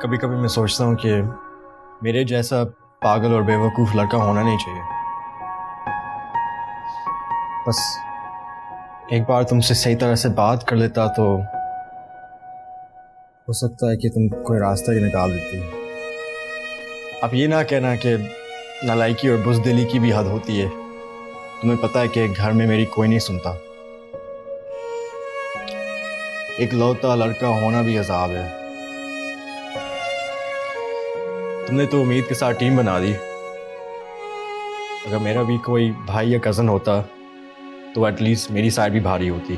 कभी कभी मैं सोचता हूँ कि मेरे जैसा पागल और बेवकूफ़ लड़का होना नहीं चाहिए। बस एक बार तुमसे सही तरह से बात कर लेता तो हो सकता है कि तुम कोई रास्ता ही निकाल देती। अब ये ना कहना कि नालायकी और बुज़दिली की भी हद होती है। तुम्हें पता है कि घर में मेरी कोई नहीं सुनता। एक लौता लड़का होना भी अजाब है। तुमने तो उम्मीद के साथ टीम बना दी। अगर मेरा भी कोई भाई या कज़न होता तो एटलीस्ट मेरी साइड भी भारी होती।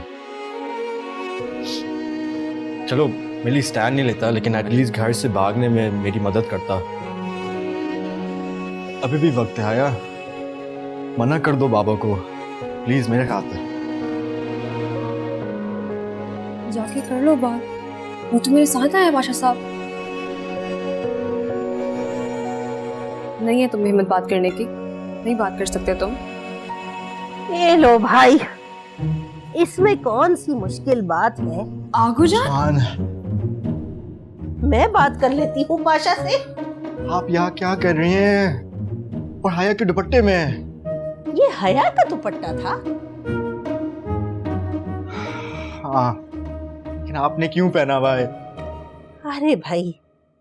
चलो मेरी स्टैंड नहीं लेता, लेकिन एटलीस्ट घर से भागने में मेरी मदद करता। अभी भी वक्त है आया, मना कर दो बाबा को प्लीज मेरे खातिर। जाके कर लो बात, वो तो मेरे साथ आया बादशाह साहब। नहीं है तुम्हें हिम्मत बात करने की, नहीं बात कर सकते तुम। ये लो भाई, इसमें कौन सी मुश्किल बात है। आगू जान, मैं बात कर लेती हूँ पाशा से। आप यहाँ क्या कर रही हैं? और हया के दुपट्टे में। ये हया का दुपट्टा था? हाँ, लेकिन आपने क्यों पहना हुआ है? अरे भाई,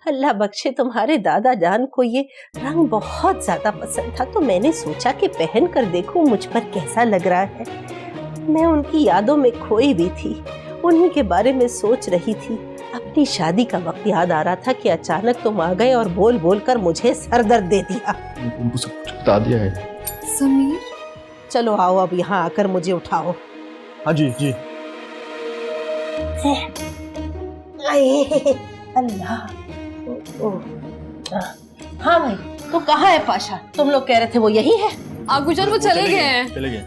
अल्लाह बख्शे तुम्हारे दादा जान को ये रंग बहुत ज्यादा पसंद था, तो मैंने सोचा कि पहन कर देखूं मुझ पर कैसा लग रहा है। मैं उनकी यादों में खोई भी थी, उन्हीं के बारे में सोच रही थी। अपनी शादी का वक्त याद आ रहा था कि अचानक तुम आ गए और बोल बोल कर मुझे सरदर्द दे दिया। उनको सब कुछ बता दिया है। समीर, चलो आओ अब यहाँ आकर मुझे उठाओ। हाँ जी जी। अल्लाह। हाँ भाई, तो कहाँ है पाशा? तुम लोग कह रहे थे वो यही है। आगू जान वो चले गए हैं। चले गए।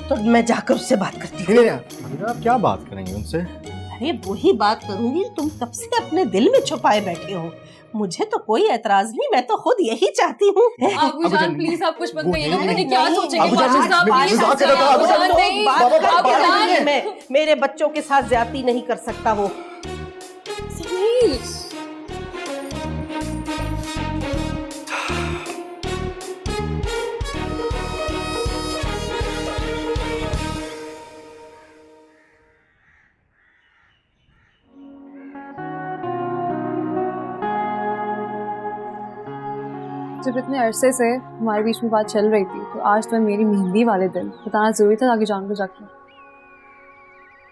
तो मैं जाकर उससे बात करती हूँ। आप क्या बात करेंगे उनसे? अरे वही बात करूंगी, तुम कब से अपने दिल में छुपाए बैठे हो। मुझे तो कोई एतराज नहीं, मैं तो खुद यही चाहती हूँ। आगू जान प्लीज आप कुछ मत कहिए, लोग नहीं क्या सोचेंगे। आगू जान, बादशाह साहब मैं प्लीज मजाक कर रहा था, आगू जान, नहीं, बात कर आगू पा जान। रही है मैं, मेरे बच्चों के साथ ज्यादती नहीं कर सकता वो। समीर, जब इतने अरसे से हमारे बीच में बात चल रही थी, तो आज तो मेरी मेहंदी वाले दिन बताना जरूरी था आगे जान को जाके।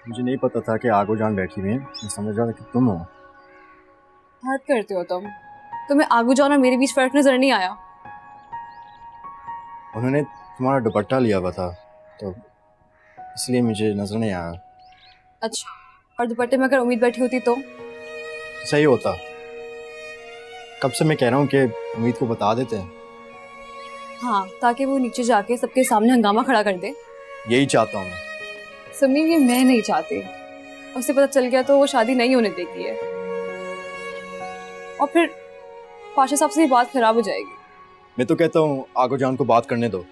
मुझे नहीं पता था कि आगो जान बैठी हुई है। मैं समझ रहा था कि तुम हो। हद करते हो तुम। तुम्हें आगू जान और मेरे बीच फर्क नजर नहीं आया? उन्होंने तुम्हारा दुपट्टा लिया हुआ था तो इसलिए मुझे नजर नहीं आया। अच्छा, और दुपट्टे में अगर उम्मीद बैठी होती तो? सही होता। कब से मैं कह रहा हूँ कि उम्मीद को बता देते हैं। हाँ, ताकि वो नीचे जाके सबके सामने हंगामा खड़ा कर दे। यही चाहता हूँ मैं। समीर, ये मैं नहीं चाहती। उसे पता चल गया तो वो शादी नहीं होने देगी है, और फिर पाशा साहब से ये बात खराब हो जाएगी। मैं तो कहता हूँ आगो जान को बात करने दो।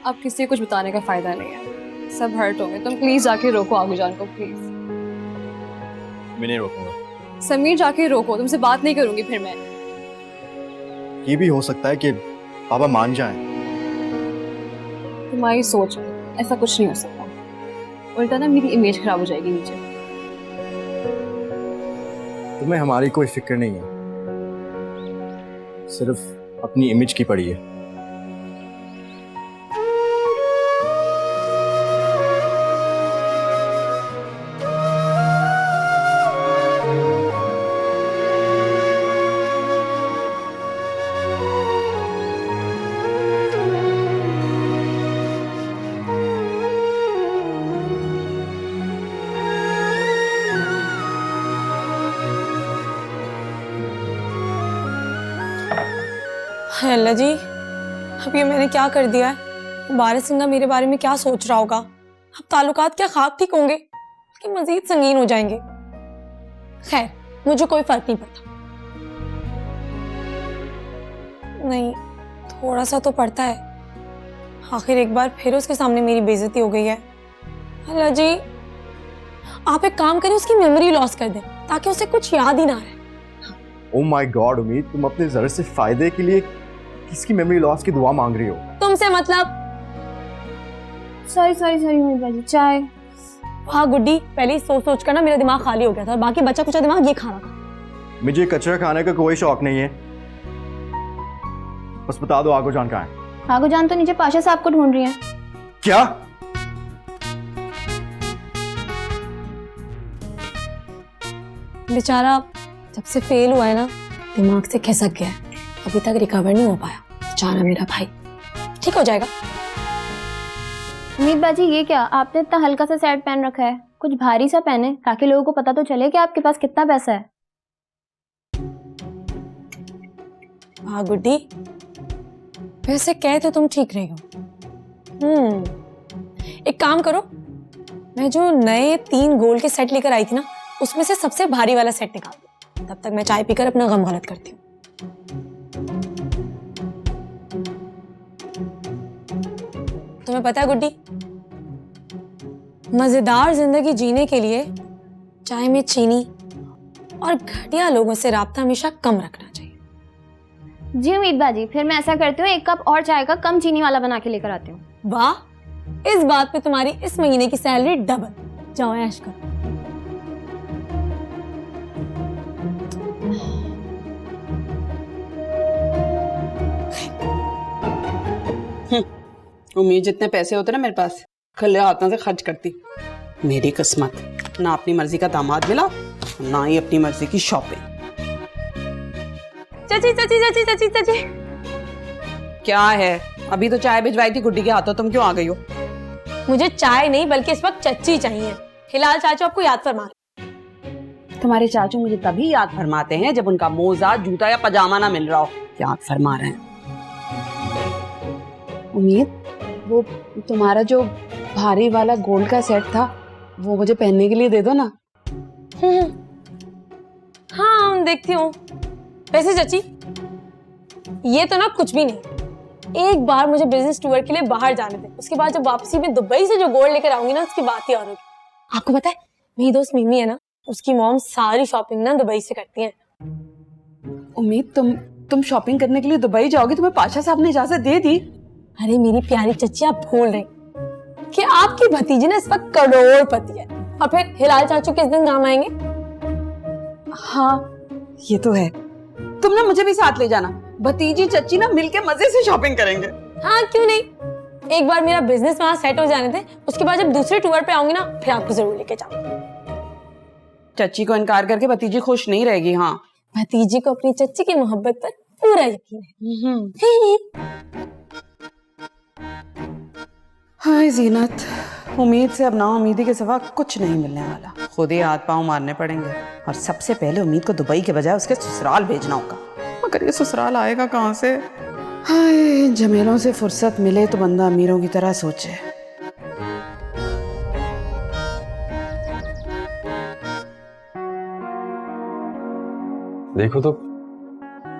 अब किसी को कुछ बताने का फायदा नहीं है, सब हर्ट होंगे। तुम प्लीज जाके रोको आगू जान को, प्लीज। मैं नहीं रोकूंगा। समीर, जाके रोको, तुमसे बात नहीं करूंगी फिर मैं। ये भी हो सकता है कि पापा मान जाएं। तुम्हारी सोच है, ऐसा कुछ नहीं हो सकता। उल्टा ना मेरी इमेज खराब हो जाएगी नीचे। तुम्हें हमारी कोई फिक्र नहीं है, सिर्फ अपनी इमेज की पड़ी है। अल्लाह जी, अब ये मैंने क्या कर दिया है? बारिश सिंगा मेरे बारे में क्या सोच रहा होगा? अब ताल्लुकात क्या खाक ठीक होंगे कि मजीद संगीन हो जाएंगे? खैर, मुझे कोई फर्क नहीं पड़ता। नहीं, थोड़ा सा तो पड़ता है। आखिर एक बार फिर उसके सामने मेरी बेइज्जती हो गई है। अल्लाह जी, आप एक काम करें, उसकी मेमोरी लॉस कर दें ताकि उसे कुछ याद ही ना रहे। ओ माय गॉड उम्मीद, तुम अपने जरा से फायदे के लिए किसकी मेमोरी लॉस की दुआ मांग रही हो? तुमसे मतलब? सॉरी सॉरी सॉरी उम्मीद बाजी, चाय। हाँ गुड्डी, पहले ही सोच सोच कर ना मेरा दिमाग खाली हो गया था और बाकी बचा कुचा दिमाग ये खाना था। मुझे कचरा खाने का कोई शौक नहीं है, बस बता दो आगो जान कहाँ है? आगो जान तो नीचे पाशा साहब को ढूंढ रही हैं। क्या? बेचारा जब से फेल हुआ है ना, दिमाग से खिसक गया है, अभी तक रिकवर नहीं हो पाया। बेचारा मेरा भाई, ठीक हो जाएगा। उम्मीद बाजी ये क्या, आपने इतना हल्का सा सेट पहन रखा है, कुछ भारी सा पहने ताकि लोगों को पता तो चले कि आपके पास कितना पैसा है। हाँ गुड्डी, वैसे कह तो तुम ठीक रही हो। एक काम करो, मैं जो नए 3 गोल्ड के सेट लेकर आई थी ना, उसमें से सबसे भारी वाला सेट निकाल दो। तब तक मैं चाय पीकर अपना गम गलत करती हूँ। तुम्हें पता है गुड्डी, मजेदार जिंदगी जीने के लिए चाय में चीनी और घटिया लोगों से राब्ता हमेशा कम रखना चाहिए। जी उम्मीद बाजी, फिर मैं ऐसा करती हूँ, 1 कप और चाय का कम चीनी वाला बना के लेकर आती हूँ। वाह, इस बात पे तुम्हारी इस महीने की सैलरी डबल। जाओ ऐश करो। उम्मीद जितने पैसे होते ना मेरे पास, खुले हाथों से खर्च करती। मेरी किस्मत, ना अपनी मर्जी का दामाद मिला, ना ही अपनी मर्जी की शॉपिंग। चाची चाची चाची चाची चाची, क्या है? अभी तो चाय भिजवाई थी गुड्डी के हाथों, तुम क्यों आ गई हो? मुझे चाय नहीं बल्कि इस वक्त चच्ची चाहिए। हिलाल चाचू आपको याद फरमा। तुम्हारे चाचू मुझे तभी याद फरमाते हैं जब उनका मोजा, जूता या पजामा ना मिल रहा हो। याद फरमा रहे हैं। उम्मीद, वो तुम्हारा जो भारी वाला गोल्ड का सेट था, वो मुझे पहनने के लिए दे दो ना। हाँ देखती हूँ। वैसे चाची, ये तो ना कुछ भी नहीं। एक बार मुझे बिजनेस टूर के लिए बाहर जाने थे, उसके बाद जब वापसी में दुबई से जो गोल्ड लेकर आऊंगी ना, उसकी बात ही और होगी। आपको पता है, मेरी दोस्त मिमी है ना, उसकी मॉम सारी शॉपिंग ना दुबई से करती है। उम्मीद, तुम शॉपिंग करने के लिए दुबई जाओगी? तुम्हें पाशा साहब ने इजाजत दे दी? अरे मेरी प्यारी चच्ची, आप भूल रही कि आपकी भतीजी ना इस वक्त करोड़पति है, और फिर हिलाल चाचू किस दिन काम आएंगे? हाँ ये तो है। तुम ना मुझे भी साथ ले जाना, भतीजी चच्ची ना मिलके मजे से शॉपिंग करेंगे। हाँ क्यों नहीं, एक बार मेरा बिजनेस वहां सेट हो जाने थे, उसके बाद जब दूसरे टूर पे आऊंगी ना, फिर आपको जरूर लेके जाऊंगी। चच्ची को इनकार करके भतीजी खुश नहीं रहेगी। हाँ, भतीजी को अपनी चच्ची की मोहब्बत पर पूरा यकीन है। हाय जीनत, उम्मीद से अब ना उम्मीदी के सिवा कुछ नहीं मिलने वाला। खुद ही हाथ पांव मारने पड़ेंगे, और सबसे पहले उम्मीद को दुबई के बजाय उसके ससुराल भेजना होगा। मगर ये ससुराल आएगा कहाँ से? हाय, जमेलों से फुर्सत मिले तो बंदा अमीरों की तरह सोचे। देखो तो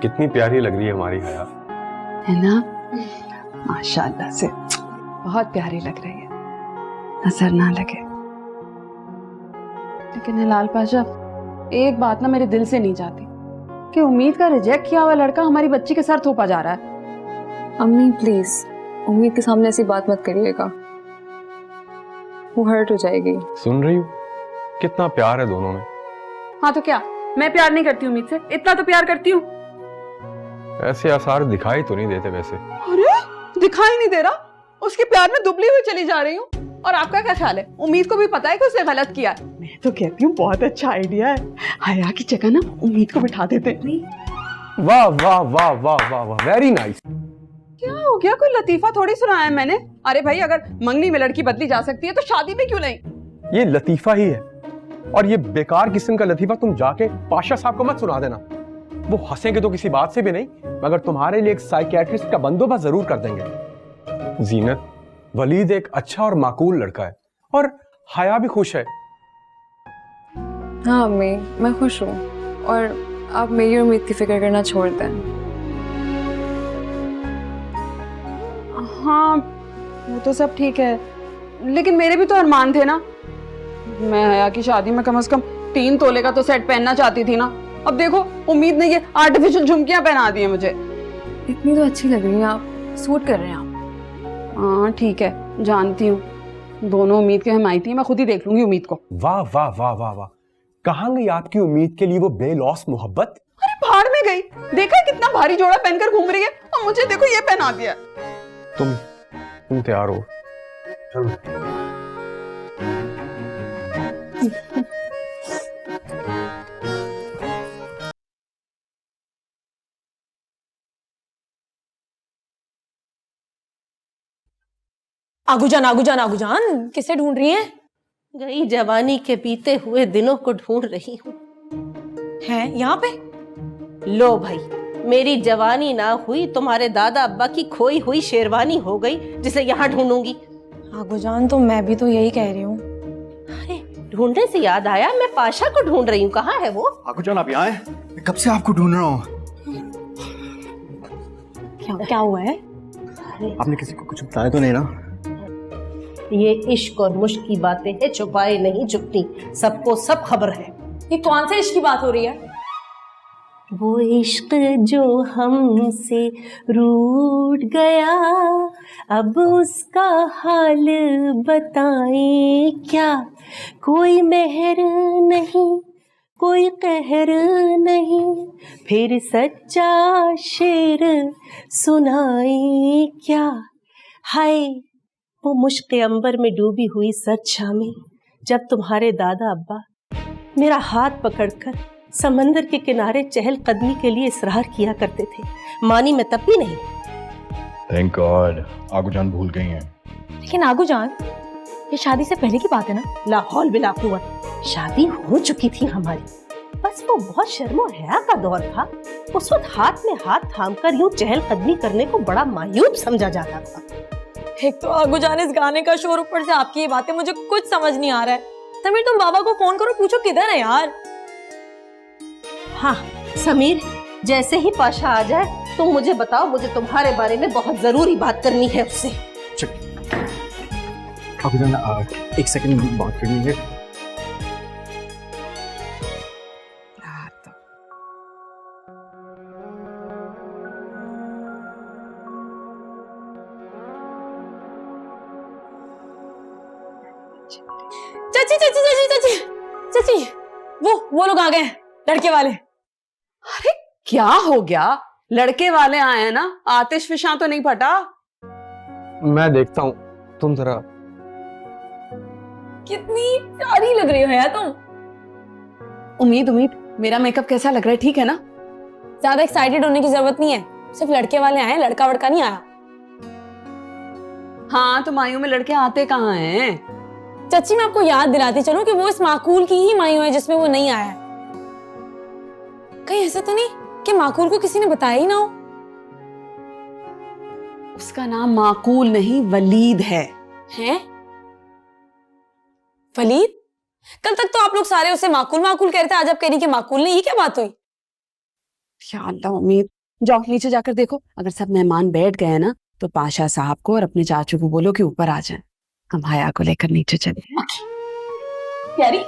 कितनी प्यारी लग रही है हमारी हया। है ना? माशाल्लाह से बहुत प्यारी लग रही है, नजर ना लगे। लेकिन हिलाल पाशा, एक बात ना मेरे दिल से नहीं जाती कि उम्मीद का रिजेक्ट किया हुआ लड़का हमारी बच्ची के सर थोपा जा रहा है। अम्मी प्लीज, उम्मीद के सामने ऐसी बात मत करिएगा, वो हर्ट हो जाएगी। सुन रही हूँ कितना प्यार है दोनों में। हाँ तो क्या, मैं प्यार नहीं करती उम्मीद से? इतना तो प्यार करती हूँ। ऐसे आसार दिखाई तो नहीं देते वैसे। अरे दिखाई नहीं दे रहा, उसके प्यार में दुबली हुई चली जा रही हूँ। और आपका क्या ख्याल है? उम्मीद को भी पता है कि उसने गलत किया है। मैं तो कहती हूँ बहुत अच्छा आइडिया है, हया की जगह ना उम्मीद को बिठा देते। वाह वाह वाह वाह वाह वाह, वेरी नाइस। क्या हो गया? कोई लतीफा थोड़ी सुनाया है मैंने। अरे भाई, अगर मंगनी में लड़की बदली जा सकती है तो शादी में क्यों नहीं? ये लतीफा ही है, और ये बेकार किस्म का लतीफा तुम जाके पाशा साहब को मत सुना देना। वो हंसेंगे तो किसी बात से भी नहीं, मगर तुम्हारे लिए एक साइकियाट्रिस्ट का बंदोबस्त जरूर कर देंगे। जीनत, वलीद एक अच्छा और माकूल लड़का है, और हया भी खुश है। हाँ अम्मी, मैं खुश हूँ, और आप मेरी उम्मीद की फिक्र करना छोड़ दें। हाँ वो तो सब ठीक है, लेकिन मेरे भी तो अरमान थे ना। मैं हया की शादी में कम से कम 3 तोले का तो सेट पहनना चाहती थी ना। अब देखो उम्मीद ने ये आर्टिफिशियल झुमकियां पहना दी है मुझे। इतनी तो अच्छी लग रही है आप, सूट कर रहे हैं आप। हाँ ठीक है, जानती हूँ दोनों उम्मीद के हिमायती हैं, मैं खुद ही देख लूंगी उम्मीद को। वाह वाह वाह वाह वाह, कहाँ गई आपकी उम्मीद के लिए वो बेलौस मोहब्बत? अरे भाड़ में गई, देखा कितना भारी जोड़ा पहनकर घूम रही है और मुझे देखो ये पहना दिया। तुम तैयार हो? चलो। आगू जान किसे ढूंढ रही हैं? गई जवानी के बीते हुए दिनों को ढूंढ रही हूँ। हैं यहाँ पे? लो भाई, मेरी जवानी ना हुई, तुम्हारे दादा अब्बा की खोई हुई शेरवानी हो गई जिसे यहाँ ढूंढूंगी। आगू जान तो मैं भी तो यही कह रही हूँ। अरे ढूंढने से याद आया, मैं पाशा को ढूंढ रही हूँ। कहाँ है वो? आगू जान आप यहाँ हैं? मैं कब से आपको ढूंढ रहा हूँ। क्या हुआ है? आपने किसी को कुछ बताया तो नहीं ना? ये इश्क और मुश्क की बातें हैं, छुपाए नहीं चुपती, सबको सब खबर है। ये कौन से इश्क की बात हो रही है? वो इश्क जो हमसे रूठ गया, अब उसका हाल बताएं क्या। कोई मेहर नहीं, कोई कहर नहीं, फिर सच्चा शेर सुनाए क्या। हाय वो मुश्क अंबर में डूबी हुई सर्द शामें, जब तुम्हारे दादा अब्बा मेरा हाथ पकड़कर समंदर के किनारे चहल कदमी के लिए इसरार किया करते थे। मानी मैं तब भी नहीं। थैंक गॉड, आगू जान भूल गई हैं। लेकिन आगू जान, ये शादी से पहले की बात है ना? लाहौल बिला कुव्वत, शादी हो चुकी थी हमारी, बस वो बहुत शर्मो हया का दौर था। उस वक्त हाथ में हाथ थामकर यूं चहल कदमी करने को बड़ा मायूब समझा जाता था। एक तो आगू जान इस गाने का शोर, ऊपर से आपकी ये बातें, मुझे कुछ समझ नहीं आ रहा है। समीर तुम बाबा को फोन करो, पूछो किधर है यार। हाँ समीर, जैसे ही पाशा आ जाए तुम मुझे बताओ, मुझे तुम्हारे बारे में बहुत जरूरी बात करनी है उससे। आगू जान एक सेकंड बात करनी है। चाची वो लोग आ गए हैं, लड़के वाले। अरे क्या हो गया? लड़के वाले आए हैं ना, आतिश फिशा तो नहीं फटा? मैं देखता हूँ, तुम जरा। कितनी प्यारी लग रही हो यार तुम। उम्मीद मेरा मेकअप कैसा लग रहा है? ठीक है ना? ज्यादा एक्साइटेड होने की जरूरत नहीं है, सिर्फ लड़के वाले आए हैं, लड़का वड़का नहीं आया। हाँ तो मायूं में लड़के आते कहाँ हैं? चाची मैं आपको याद दिलाती चलूं कि वो इस माकूल की ही मायूं है जिसमें वो नहीं आया है। कहीं ऐसा तो नहीं कि माकूल को किसी ने बताया ही ना हो? उसका नाम माकूल नहीं वलीद है। हैं? वलीद? कल तक तो आप लोग सारे उसे माकूल माकूल कह रहे थे, आज आप कह रही कि माकूल नहीं। ये क्या बात हुई? या अल्लाह उम्मीद, जाओ नीचे जाकर देखो, अगर सब मेहमान बैठ गए ना तो पाशा साहब को और अपने चाचू को बोलो कि ऊपर आ जाएं। हम हया को लेकर नीचे चले। प्यारी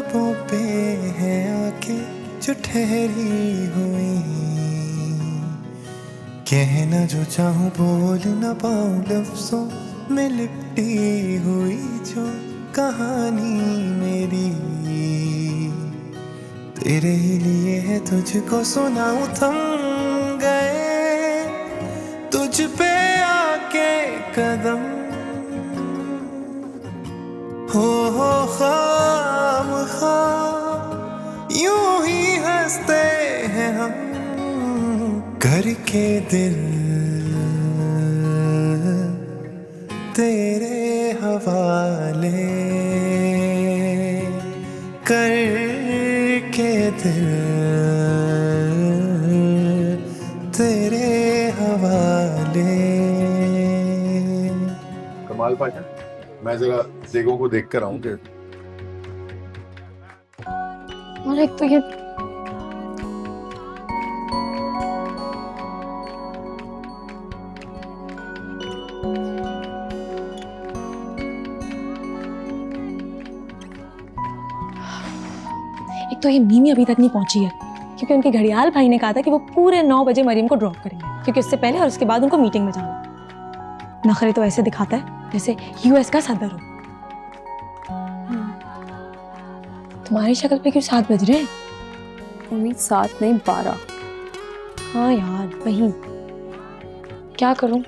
लबों पे है आके जो ठहरी हुई, कहना जो चाहूं बोल न पाऊं लफ्जों में लिपटी हुई जो कहानी मेरी तेरे ही लिए है, तुझको सुनाऊं थम गए तुझ पे आके कदम, हो खाम यूं ही हंसते हैं हम करके दिल तेरे हवाले, करके दिल तेरे हवाले। कमाल पाशा, मैं जरा जेगो को देख कर आऊं कि और एक तो ये ये मीमी अभी तक नहीं पहुंची है क्योंकि उनके घड़ियाल भाई ने कहा था कि वो पूरे 9 बजे मरीम को ड्रॉप करेंगे, क्योंकि उससे पहले और उसके बाद उनको मीटिंग में जाना। नखरे तो ऐसे दिखाता है जैसे यूएस का सदर हो। तुम्हारी शक्ल पे क्यों 7 बज रहे हैं? उम्मीद 7 नहीं 12। हाँ यार वही, क्या करूं,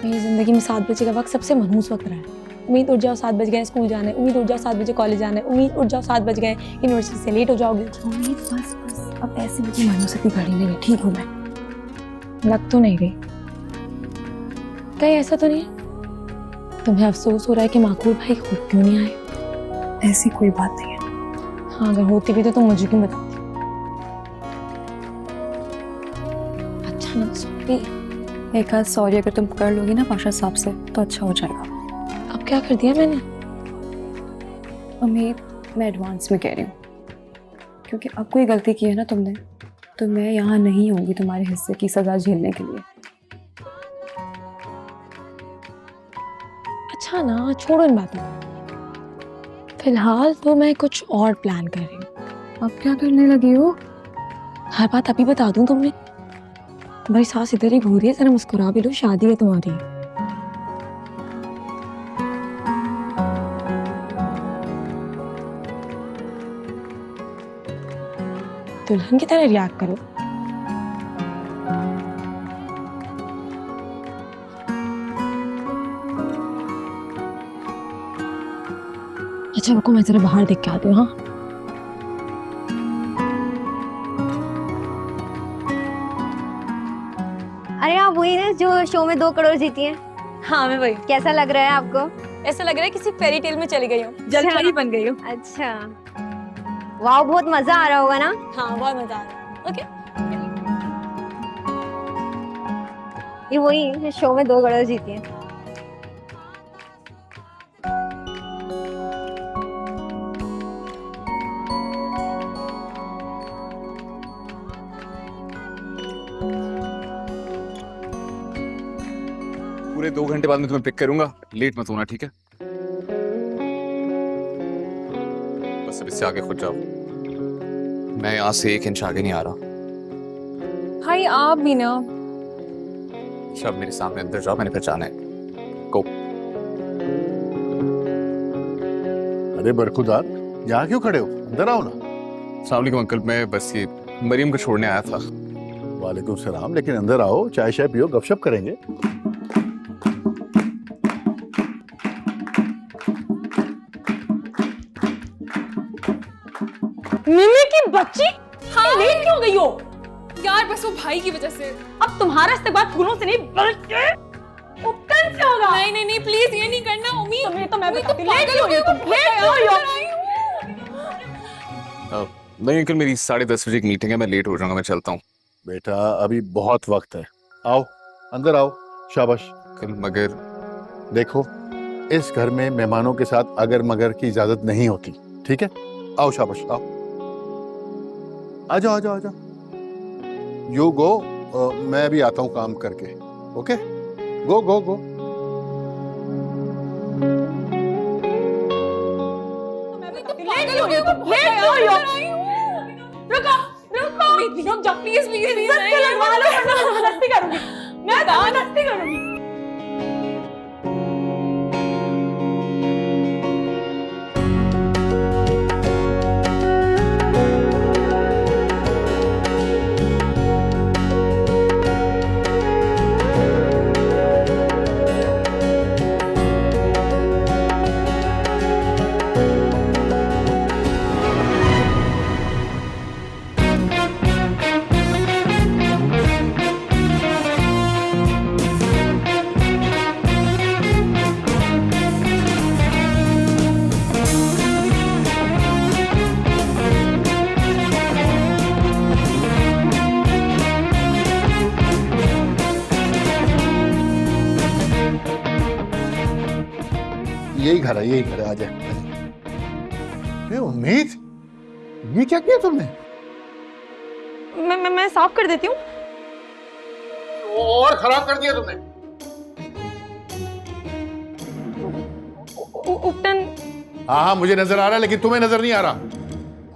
मेरी जिंदगी में 7 बजे का वक्त सबसे मनहूस वक्त रहा है। उम्मीद उठ जाओ 7 बज गए स्कूल जाने, उम्मीद उठ जाओ 7 बजे कॉलेज जाने, उम्मीद उठ जाओ 7 बज गए यूनिवर्सिटी से लेट हो जाओगे। उम्मीद बस अब ऐसे मुझे मानो से घड़ी नहीं है, ठीक हूँ मैं। लग तो नहीं रही, कहीं ऐसा तो नहीं तुम्हें अफसोस हो रहा है कि माकूल भाई खुद क्यों नहीं आए? ऐसी कोई बात नहीं है। हाँ अगर होती भी तो तुम मुझे क्यों बताती? अच्छा ना सॉरी, एक हाथ सॉरी अगर तुम कर लोगी ना पाशा साहब से तो अच्छा हो जाएगा। अब क्या कर दिया मैंने? उम्मीद मैं एडवांस में कह रही हूँ, क्योंकि अब कोई गलती की है ना तुमने तो मैं यहाँ नहीं होंगी तुम्हारे हिस्से की सजा झेलने के लिए। अच्छा ना छोड़ो इन बातों को, फिलहाल तो मैं कुछ और प्लान कर रही हूँ। अब क्या करने लगी हो? हर बात अभी बता दूं तुम्हें? तुम्हारी सास इधर ही घूर रही है, जरा मुस्कुरा भी लो, शादी है तुम्हारी। दुल्हन की तरह रिएक्ट करो। अच्छा रुको, मैं जरा बाहर देख के आती हूँ। हाँ अरे आप वही ना जो शो में 2 करोड़ जीती हैं? हाँ मैं वही। कैसा लग रहा है आपको? ऐसा लग रहा है किसी फेरी टेल में चली गई हूँ, जलपरी बन गई हूँ। अच्छा, वाह बहुत मजा आ रहा होगा ना? हाँ बहुत मजा आ रहा है। ओके, ये वही शो में 2 करोड़ जीती हैं। पूरे 2 घंटे बाद मैं तुम्हें पिक करूंगा, लेट मत होना ठीक है? बस अब इससे आगे खुद जाओ, मैं यहाँ से 1 इंच आगे नहीं आ रहा। भाई आप भी ना। अच्छा मेरे सामने अंदर जाओ, मैंने फिर जाना है। गो। अरे बरखुदार, यहाँ क्यों खड़े हो? अंदर आओ ना। अस्सलाम वालेकुम अंकल, मैं बस ये मरीम को छोड़ने आया था। वालेकुम सलाम, लेकिन अंदर आओ, चाय शाय पियो, गपशप करेंगे। मिमी की बच्ची, हाँ लेट क्यों हो गई हो? यार बस वो भाई की वजह से। अब तुम्हारा इस्तेमाल फूलों से नहीं बल्कि उपकरण से होगा। नहीं नहीं नहीं प्लीज ये नहीं करना उम्मीद। तुम्हें तो मैं बताती हूँ, लेट क्यों हो तुम? लेट क्यों हो? नहीं अंकल, मेरी 10:30 बजे की मीटिंग है, मैं लेट हो जाऊंगा, मैं चलता हूँ। बेटा अभी बहुत वक्त है, आओ अंदर आओ। शाबाश। अंकल मगर देखो, इस घर में मेहमानों के साथ अगर मगर की इजाजत नहीं होती, ठीक है? आओ शाबाश, आओ, आ जाओ आ जाओ आ जाओ। यू गो, मैं भी आता हूँ काम करके। ओके, गो गो गो। रुक जा प्लीज प्लीज जबरदस्ती करूंगी मैं जबरदस्ती करूंगी। यही घर है, यही घर है, आ जाए। उम्मीद, ये क्या किया तुमने? मैं साफ कर देती हूँ। और खराब कर दिया तुमने। उपटन हाँ हाँ मुझे नजर आ रहा है, लेकिन तुम्हें नजर नहीं आ रहा।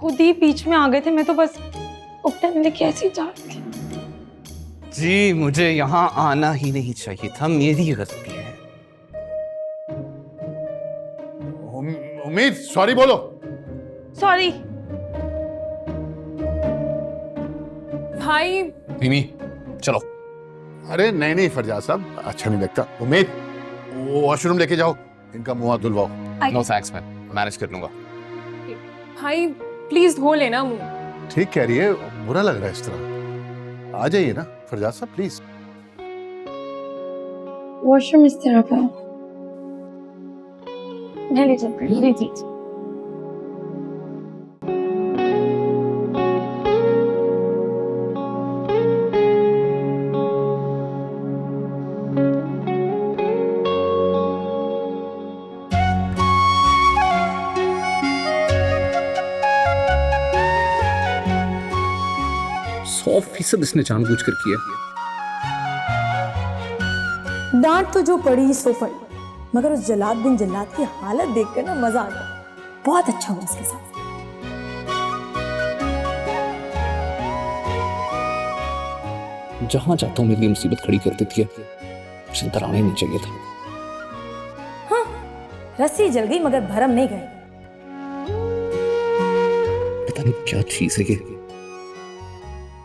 खुद ही बीच में आ गए थे, मैं तो बस उपटन लेके ऐसे ही जा रही थी। जी मुझे यहाँ आना ही नहीं चाहिए था, मेरी गलती है। उम्मीद सॉरी बोलो। सॉरी भाई। मिमी चलो। अरे नहीं नहीं फरजाद साहब, अच्छा नहीं लगता। उम्मीद वो वॉशरूम लेके जाओ, इनका मुंह धुलवाओ। नो थैंक्स, मैं मैनेज कर लूंगा। भाई प्लीज धो लेना मुंह। ठीक कह रही है, बुरा लग रहा है इस तरह। आ जाइए ना फरजाद साहब प्लीज। वॉशरूम इस तरफ है। ले लीजिए। %100 इसने जानबूझकर किया। डांट तो जो पड़ी सो पड़ी, मगर उस जल्लाद बिन जल्लाद की हालत देखकर ना मजा आ गया। बहुत अच्छा हुआ उसके साथ। जहां जाता हूं मेरे लिए मुसीबत खड़ी कर देती है, मुझे अंदर आना ही नहीं चाहिए था। हाँ, रस्सी जल गई मगर भरम नहीं गए। पता नहीं क्या चीज है ये,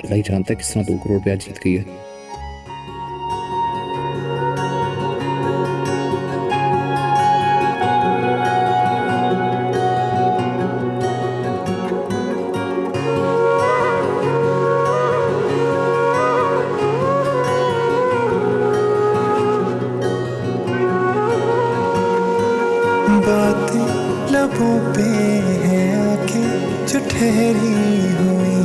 अल्लाह ही जानता है किस तरह 2 करोड़ रुपया जीत गई है। बातें लबों पे है आके जो ठहरी हुई,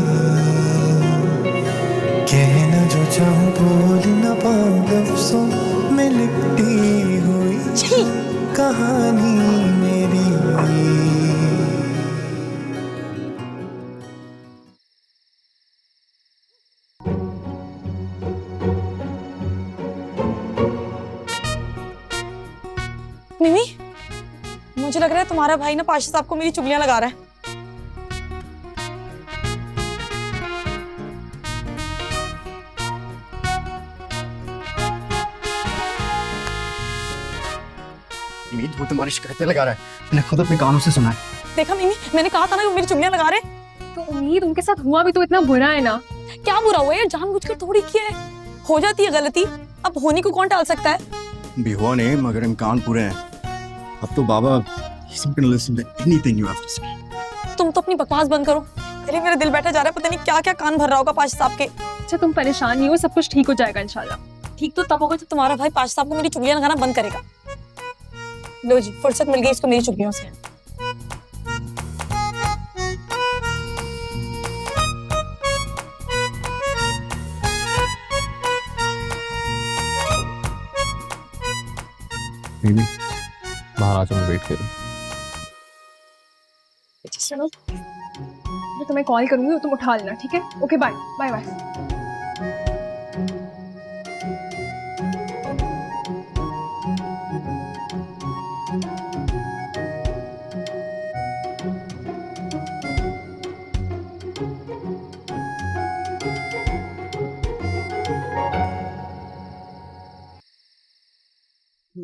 कहना जो चाहूं बोल न पाऊं लफ्जों में लिपटी हुई कहानी मेरी। मिमी, मुझे लग रहा है तुम्हारा भाई ना पाशा साहब को मेरी चुगलियां लगा रहा है। उम्मीद वो तुम्हारी शिकायतें लगा रहा है, मैंने खुद अपने कानों से सुना है। देखा मिमी, मैंने कहा था ना वो मेरी चुगलियां लगा रहे। तो उम्मीद उनके साथ हुआ भी तो इतना बुरा है ना। क्या बुरा हुआ यार, जानबूझकर थोड़ी किया है। हो जाती है गलती, अब होने को कौन टाल सकता है। भी हुआ नहीं, मगर इम्कान पूरे हैं। अब तो बाबा he's not gonna listen to anything you have to say. तुम तो अपनी बकवास बंद करो। अरे मेरा दिल बैठा जा रहा है, पता नहीं क्या क्या कान भर रहा होगा पाशा साहब के। अच्छा तुम परेशान नहीं हो, सब कुछ ठीक हो जाएगा इंशाल्लाह। ठीक तो तब होगा जब तुम्हारा भाई पाशा साहब को मेरी चुगलियां लगाना बंद करेगा। लो जी, फुर्सत मिल गई इसको मेरी चुगलियों से। बाहर आ जाओ, मैं वेट करूं। चलो मैं तुम्हें कॉल करूंगी, तुम उठा लेना, ठीक है? Okay bye bye bye.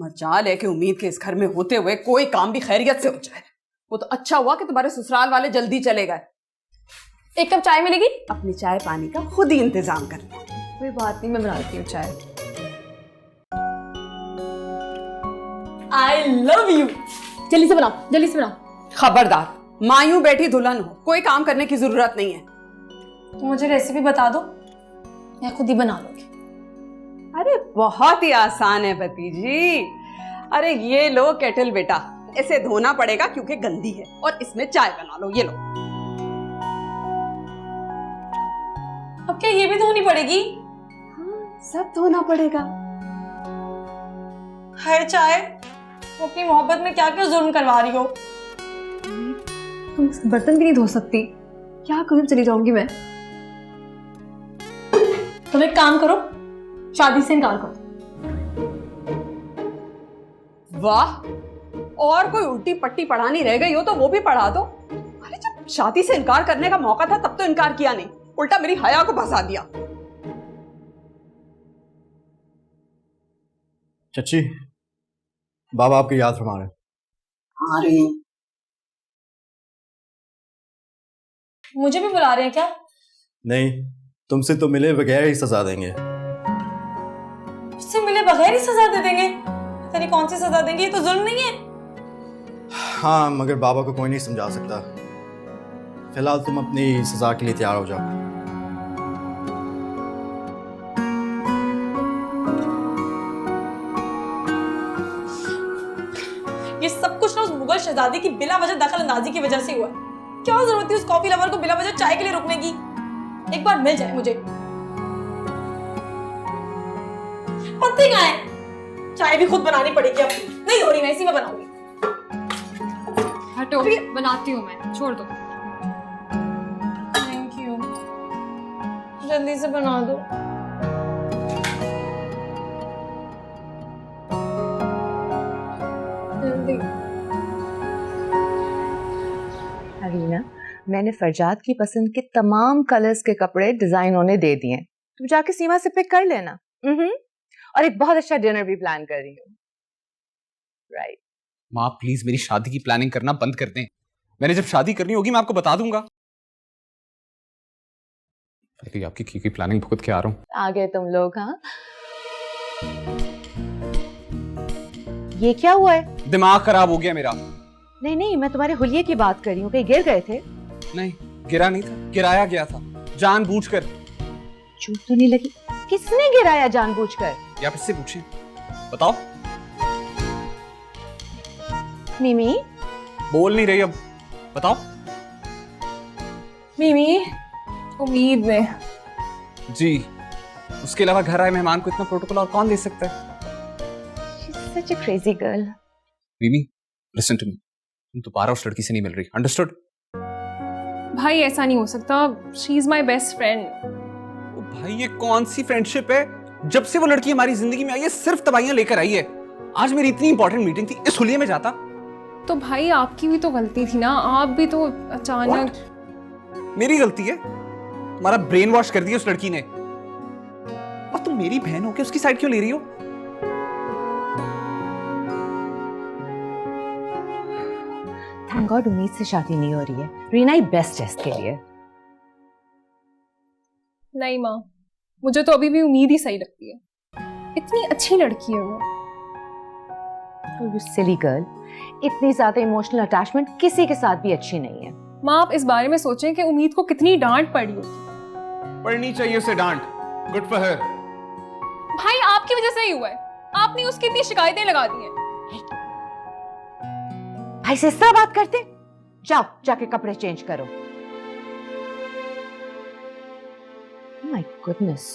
मजाल है कि उम्मीद के इस घर में होते हुए कोई काम भी खैरियत से हो जाए। वो तो अच्छा हुआ कि तुम्हारे ससुराल वाले जल्दी चले गए। एक कप चाय मिलेगी? अपनी चाय पानी का खुद ही इंतजाम करना। कोई बात नहीं, मैं बनाती हूँ चाय। I love you. जल्दी से बनाओ, जल्दी से बनाओ। खबरदार, मायूं बैठी दुल्हन हो, कोई काम करने की जरूरत नहीं है। तो मुझे रेसिपी बता दो, मैं खुद ही बना लूंगी। अरे बहुत ही आसान है भतीजी। अरे ये लो केटल बेटा, इसे धोना पड़ेगा क्योंकि गंदी है, और इसमें चाय बना लो। ये लो। अब क्या ये भी धोनी पड़ेगी? हाँ, सब धोना पड़ेगा। हाय चाय, तुम अपनी मोहब्बत में क्या क्या जुल्म करवा रही हो? तुम बर्तन भी नहीं धो सकती, क्या करूँ? चली जाऊंगी मैं। तुम एक काम करो, शादी से इनकार करो। वाह, और कोई उल्टी पट्टी पढ़ानी रह गई हो तो वो भी पढ़ा दो। अरे जब शादी से इनकार करने का मौका था तब तो इनकार किया नहीं, उल्टा मेरी हया को फंसा दिया। चची, बाबा आपकी याद फरमा रहे हैं। आ रही हूँ। मुझे भी बुला रहे हैं क्या? नहीं, तुमसे तो मिले बगैर ही सजा देंगे। उससे मिले बगैर ही सजा दे देंगे? पता नहीं कौन सी सजा देंगे, ये तो जुल्म नहीं है? हाँ, मगर बाबा को कोई नहीं समझा सकता। फिलहाल तुम अपनी सजा के लिए तैयार हो जाओ। ये सब कुछ ना उस मुगल शहजादी की बिला वजह दखल अंदाजी की वजह से हुआ। क्या जरूरत थी उस कॉफी लवर को बिला वजह चाय के लिए रुकने की? एक बार मिल जाए मुझे। पत्ते कहाँ है? चाय भी खुद बनानी पड़ेगी अब। नहीं हो रही, मैं इसी में बनाऊंगी। हटो, बनाती हूँ मैं, छोड़ दो। थैंक यू, जल्दी से बना दो। जल्दी। अरीना, मैंने फरजाद की पसंद के तमाम कलर्स के कपड़े डिजाइन होने दे दिए। तुम जाके सीमा से पिक कर लेना। और एक बहुत अच्छा डिनर भी प्लान कर रही हूँ। राइट। माँ प्लीज मेरी शादी की प्लानिंग करना बंद कर दें। मैंने जब शादी करनी होगी मैं आपको बता दूंगा। पहले आपकी की प्लानिंग भुगत के आ रहा हूँ। आगे तुम लोग। हाँ, ये क्या हुआ है? दिमाग खराब हो गया मेरा। नहीं नहीं, मैं तुम्हारे हुलिये की बात कर रही हूँ। कहीं गिर गए थे? नहीं, गिरा नहीं था, गिराया गया था जानबूझकर। चोट तो नहीं लगी? किसने गिराया जानबूझकर? या फिर से पूछें, बताओ। मिमी बोल नहीं रही अब, बताओ। मिमी, उम्मीद में। जी, उसके अलावा घर आए मेहमान को इतना प्रोटोकॉल और कौन दे सकता है? Such a crazy girl. मिमी, लिसन टू मी। तुम दोबारा उस लड़की से नहीं मिल रही, अंडरस्टूड? भाई ऐसा नहीं हो सकता, she is my best friend. भाई ये कौन सी फ्रेंडशिप है? जब से वो लड़की हमारी जिंदगी में आई है सिर्फ तबाहियां लेकर आई है। आज मेरी इतनी इंपॉर्टेंट मीटिंग थी, इस हुलिये में जाता। तो भाई आपकी भी तो गलती थी ना, आप भी तो अचानक। What? मेरी गलती है? हमारा ब्रेन वॉश कर दिया उस लड़की ने। और तुम मेरी बहन हो के उसकी साइड क्यों ले रही हो? Thank God उम्मीद से शादी नहीं हो रही है। रीना ही बेस्ट है इसके लिए। नहीं माँ, मुझे तो अभी भी उम्मीद ही सही लगती है। इतनी अच्छी लड़की है वो। Oh, you silly girl, इतनी ज्यादा इमोशनल अटैचमेंट किसी के साथ भी अच्छी नहीं है। माँ, आप इस बारे में सोचें कि उम्मीद को कितनी डांट पड़ी होगी। पढ़नी चाहिए उसे डांट। Good for her. भाई आपकी वजह से ही हुआ है, आपने उसकी इतनी शिकायतें लगा दी हैं। भाई से इस तरह बात करते? जाओ जाके कपड़े चेंज करो। माय गुडनेस,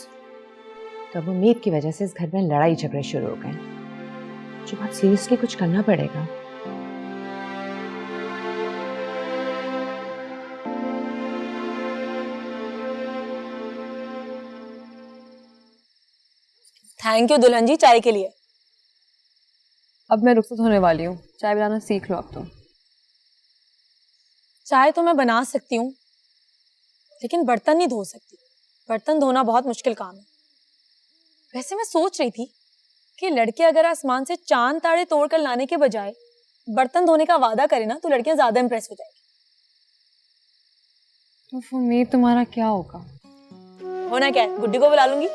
तब उम्मीद की वजह से इस घर में लड़ाई झगड़े शुरू हो गए। जो बहुत सीरियसली कुछ करना पड़ेगा। थैंक यू दुल्हन जी चाय के लिए। अब मैं रुखसत होने वाली हूँ, चाय बनाना सीख लो अब तो। चाय तो मैं बना सकती हूँ, लेकिन बर्तन नहीं धो सकती। बर्तन धोना बहुत मुश्किल काम है। वैसे मैं सोच रही थी कि लड़के अगर आसमान से चांद तारे तोड़ कर लाने के बजाय बर्तन धोने का वादा करे ना तो लड़कियां ज्यादा इंप्रेस हो जाएगी। तो उम्मीद तुम्हारा क्या होगा? होना क्या है, गुड्डी को बुला लूंगी।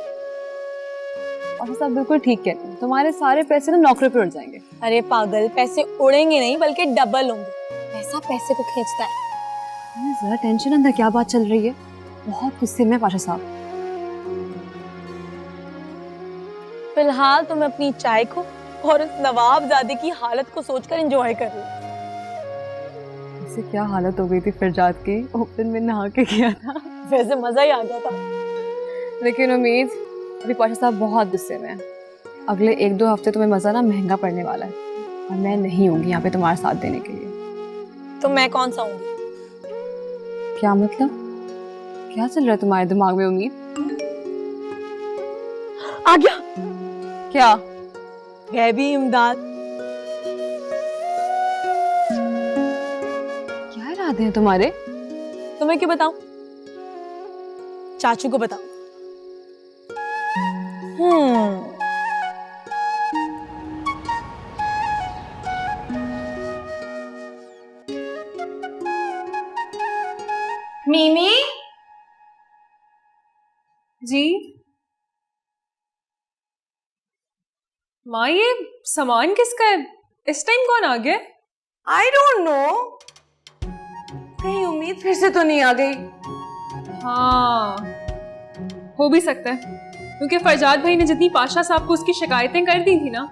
और सब बिल्कुल ठीक कहते हैं, तुम्हारे सारे पैसे ना नौकरी पे उड़ जाएंगे। अरे पागल, पैसे उड़ेंगे नहीं बल्कि डबल होंगे। पैसा पैसे को खींचता है। जरा टेंशन अंदर क्या बात चल रही है? बहुत गुस्से में पाशा साहब। फिलहाल तो मैं अपनी चाय को और उस नवाबजादे की हालत को सोचकर एंजॉय कर रही हूँ। इससे क्या हालत हो गई थी फिरजाद की, ओपन में नहा के किया था। वैसे मजा ही आ गया था। लेकिन उम्मीद, अभी पाशा साहब बहुत गुस्से में हैं। अगले 1-2 हफ्ते तुम्हें मजा ना महंगा पड़ने वाला है और मैं नहीं होंगी यहाँ पे तुम्हारा साथ देने के लिए। तो मैं कौन सा हूँगी? क्या मतलब? क्या चल रहा है तुम्हारे दिमाग में उम्मीद? आ गया। क्या? गैबी इमदाद। क्या इरादे हैं तुम्हारे? तुम्हें क्यों बताऊं? चाचू को बताओ। मीमी जी माँ, ये सामान किसका है? इस टाइम कौन आ गया? आई डोंट नो, कहीं उम्मीद फिर से तो नहीं आ गई। हाँ, हो भी सकता है, क्योंकि फरजाद भाई ने जितनी पाशा साहब को उसकी शिकायतें कर दी थी ना,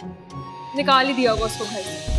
निकाल ही दिया होगा उसको घर से।